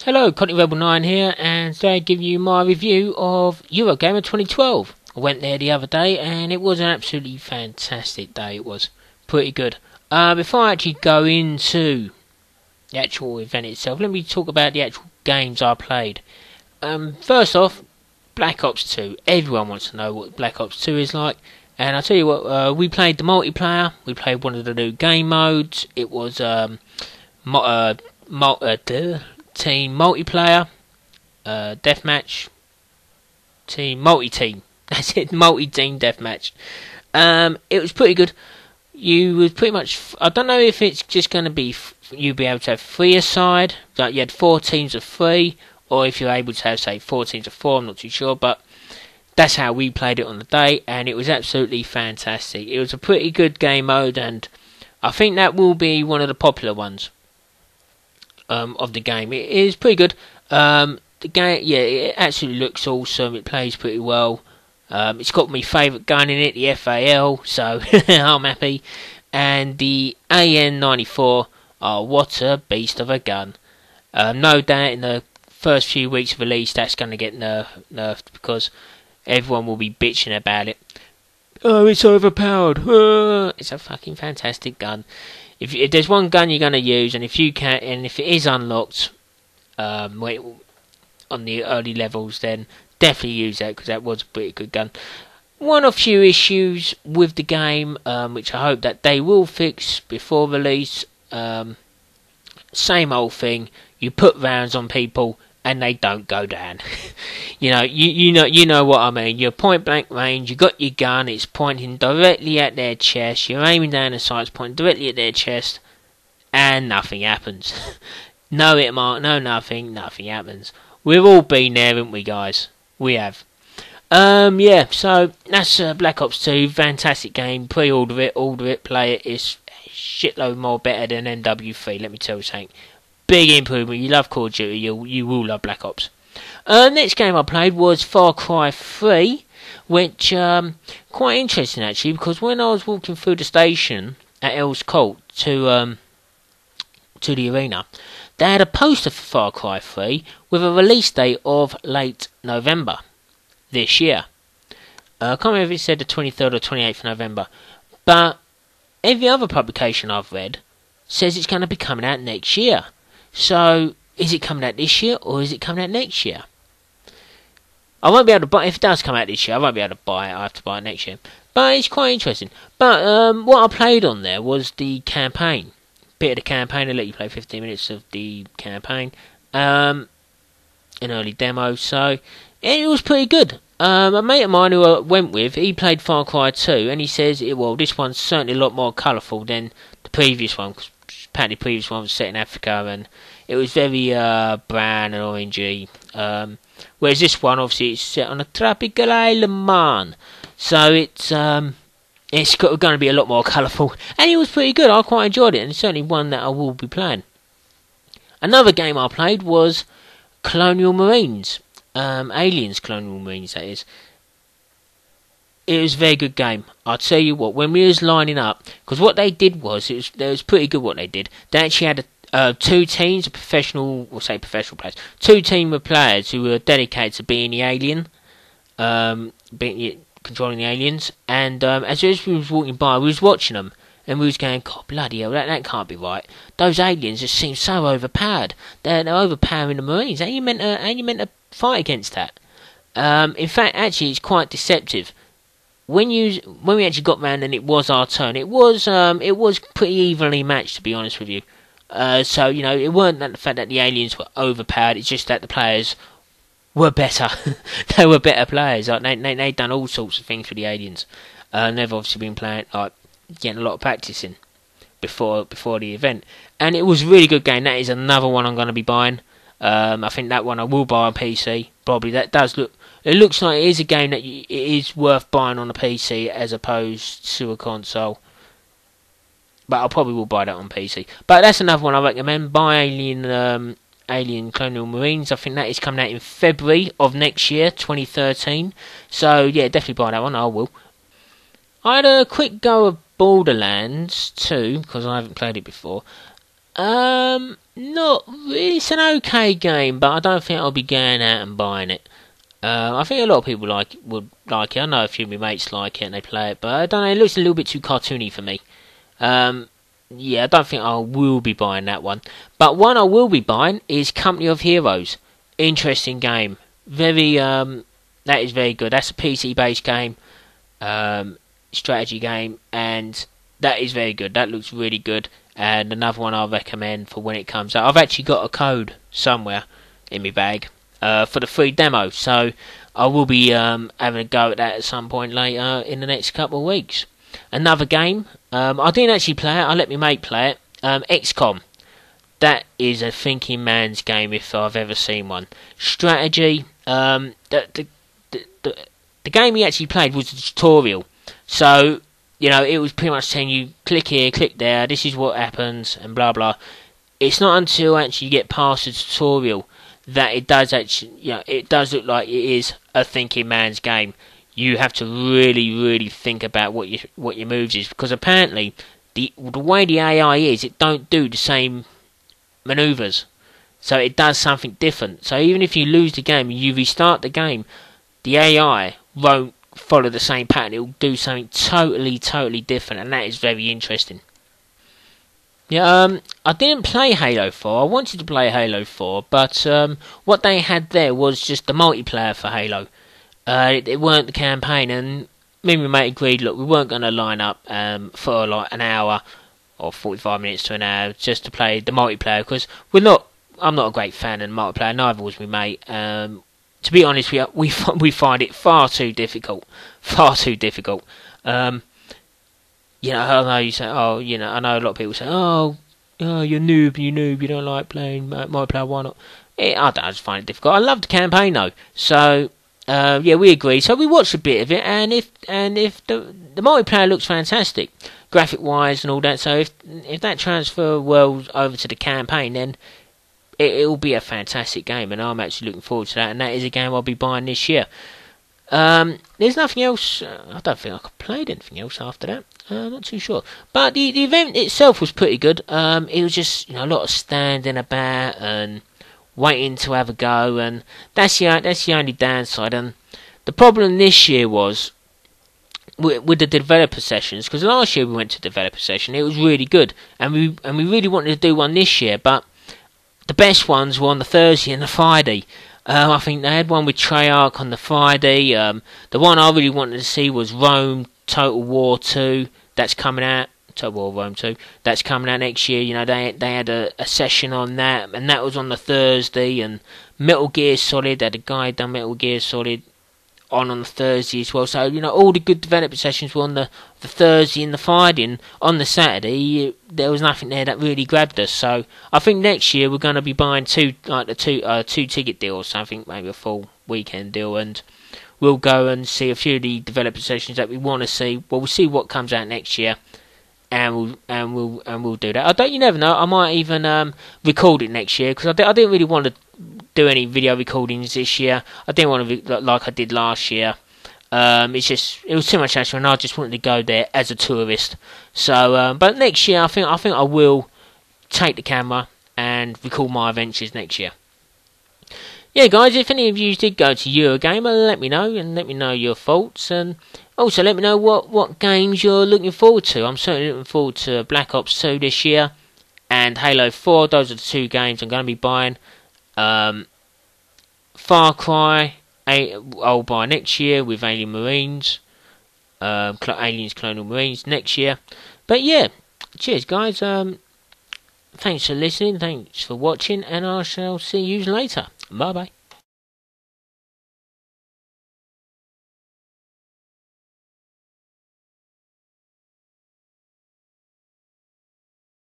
Hello, Connie Rebel 9 here, and today I give you my review of Eurogamer 2012. I went there the other day, and it was an absolutely fantastic day. It was pretty good. Before I actually go into the actual event itself, let me talk about the actual games I played. First off, Black Ops 2. Everyone wants to know what Black Ops 2 is like, and I'll tell you what. We played the multiplayer. We played one of the new game modes. It was team multiplayer, deathmatch, multi-team. That's it, multi-team deathmatch. It was pretty good. You was pretty much. I don't know if it's just going to be you'll be able to have 3 aside. Like you had 4 teams of 3, or if you're able to have say 4 teams of 4. I'm not too sure, but that's how we played it on the day, and it was absolutely fantastic. It was a pretty good game mode, and I think that will be one of the popular ones. Of the game. It is pretty good. The game, yeah, it actually looks awesome. It plays pretty well. It's got my favourite gun in it, the FAL, so I'm happy. And the AN-94, oh, what a beast of a gun. No doubt in the first few weeks of release that's going to get nerfed because everyone will be bitching about it. Oh, it's overpowered. It's a fucking fantastic gun. If there's one gun you're going to use, and if you can, and if it is unlocked on the early levels, then definitely use that because that was a pretty good gun. One of few issues with the game, which I hope that they will fix before release. Same old thing. You put rounds on people and they don't go down. you know what I mean. You're point blank range. You got your gun. It's pointing directly at their chest. You're aiming down the sights, pointing directly at their chest, and nothing happens. No hit mark, no nothing. Nothing happens. We've all been there, haven't we, guys? We have. Yeah. So that's Black Ops 2. Fantastic game. Pre-order it, play it. It's a shitload more better than MW3. Let me tell you something. Big improvement. You love Call of Duty, you will love Black Ops. Next game I played was Far Cry 3, which quite interesting actually, because when I was walking through the station at Earls Court to the arena, they had a poster for Far Cry 3 with a release date of late November this year. I can't remember if it said the 23rd or 28th of November, but every other publication I've read says it's going to be coming out next year. So, is it coming out this year, or is it coming out next year? I won't be able to buy it. If it does come out this year, I won't be able to buy it. I have to buy it next year. But it's quite interesting. But what I played on there was the campaign. Bit of the campaign. They let you play 15 minutes of the campaign. An early demo. So, it was pretty good. A mate of mine who I went with, he played Far Cry 2, and he says, well, this one's certainly a lot more colourful than the previous one, because apparently the previous one was set in Africa, and it was very brown and orangey. Whereas this one, obviously, it's set on a tropical island, man. So it's going to be a lot more colourful, and it was pretty good. I quite enjoyed it, and it's certainly one that I will be playing. Another game I played was Colonial Marines. Aliens Colonial Marines, that is. It was a very good game. I'll tell you what, when we was lining up, because what they did was, it was pretty good what they did. They actually had 2 teams, professional players, 2 team of players who were dedicated to being the alien, controlling the aliens, and as we was walking by, we was watching them, and we was going, God bloody hell, that can't be right. Those aliens just seem so overpowered. They're overpowering the Marines. How you meant to fight against that? In fact, actually, it's quite deceptive. When we actually got round and it was our turn, it was pretty evenly matched, to be honest with you. So it weren't that the fact that the aliens were overpowered. It's just that the players were better. They were better players. Like they'd done all sorts of things for the aliens. They've obviously been playing, like getting a lot of practice in before the event, and it was a really good game. That is another one I'm going to be buying. I think that one I will buy on PC. Probably that does look. It looks like it is a game that it is worth buying on a PC as opposed to a console. But I probably will buy that on PC. But that's another one I recommend. Buy Alien Colonial Marines. I think that is coming out in February of next year, 2013. So yeah, definitely buy that one. I will. I had a quick go of Borderlands 2 because I haven't played it before. Not really. It's an okay game, but I don't think I'll be going out and buying it. I think a lot of people would like it. I know a few of my mates like it and they play it, but I don't know. It looks a little bit too cartoony for me. Yeah, I don't think I will be buying that one. But one I will be buying is Company of Heroes. Interesting game. Very that is very good. That's a PC based game, strategy game, and that is very good. That looks really good. And another one I'll recommend for when it comes out. I've actually got a code somewhere in my bag for the free demo, so I will be having a go at that at some point later in the next couple of weeks. Another game, I didn't actually play it. I let my mate play it. XCOM. That is a thinking man's game if I've ever seen one. Strategy. The game he actually played was a tutorial, so you know it was pretty much saying you click here, click there. This is what happens, and blah blah. It's not until actually you get past the tutorial that it does actually, you know, it does look like it is a thinking man's game. You have to really think about what your moves is, because apparently the way the AI is, it don't do the same maneuvers, so it does something different. So even if you lose the game and you restart the game, the AI won't follow the same pattern. It will do something totally different, and that is very interesting. Yeah, I didn't play Halo 4. I wanted to play Halo 4, but what they had there was just the multiplayer for Halo. It weren't the campaign, and me and my mate agreed, look, we weren't going to line up for like an hour or 45 minutes to an hour just to play the multiplayer, because I'm not a great fan of the multiplayer, neither was my mate. To be honest, we find it far too difficult. You know, I know you say, oh, you know, I know a lot of people say, oh, you're noob, you don't like playing multiplayer, why not? I just find it difficult. I love the campaign though, so yeah, we agreed. So we watched a bit of it, and if the multiplayer looks fantastic, graphic wise and all that, so if that transfer well over to the campaign, then it'll be a fantastic game, and I'm actually looking forward to that. And that is a game I'll be buying this year. There's nothing else. I don't think I played anything else after that. Not too sure. But the event itself was pretty good. It was just, you know, a lot of standing about and waiting to have a go, and that's the only downside. And the problem this year was with the developer sessions, because last year we went to developer session. It was really good, and we really wanted to do one this year, but the best ones were on the Thursday and the Friday. I think they had one with Treyarch on the Friday. The one I really wanted to see was Rome Total War 2. That's coming out. Total War Rome 2. That's coming out next year. You know, they had a session on that, and that was on the Thursday. And Metal Gear Solid, they had a guy done Metal Gear Solid on the Thursday as well. So, you know, all the good development sessions were on the Thursday and the Friday, and on the Saturday there was nothing there that really grabbed us. So I think next year we're going to be buying two ticket deal or something, maybe a full weekend deal, and we'll go and see a few of the developer sessions that we want to see. Well, we'll see what comes out next year, and we'll do that. You never know. I might even record it next year, because I didn't really want to do any video recordings this year. I didn't want to like I did last year. It was too much hassle, and I just wanted to go there as a tourist. So, but next year I think I will take the camera and record my adventures next year. Yeah, guys, if any of you did go to Eurogamer, let me know, and let me know your thoughts, and also let me know what games you're looking forward to. I'm certainly looking forward to Black Ops 2 this year and Halo 4. Those are the two games I'm going to be buying. Far Cry I'll buy next year with Alien Marines, Aliens Colonial Marines next year. But yeah, cheers guys, thanks for listening, thanks for watching, and I shall see you later. Bye bye.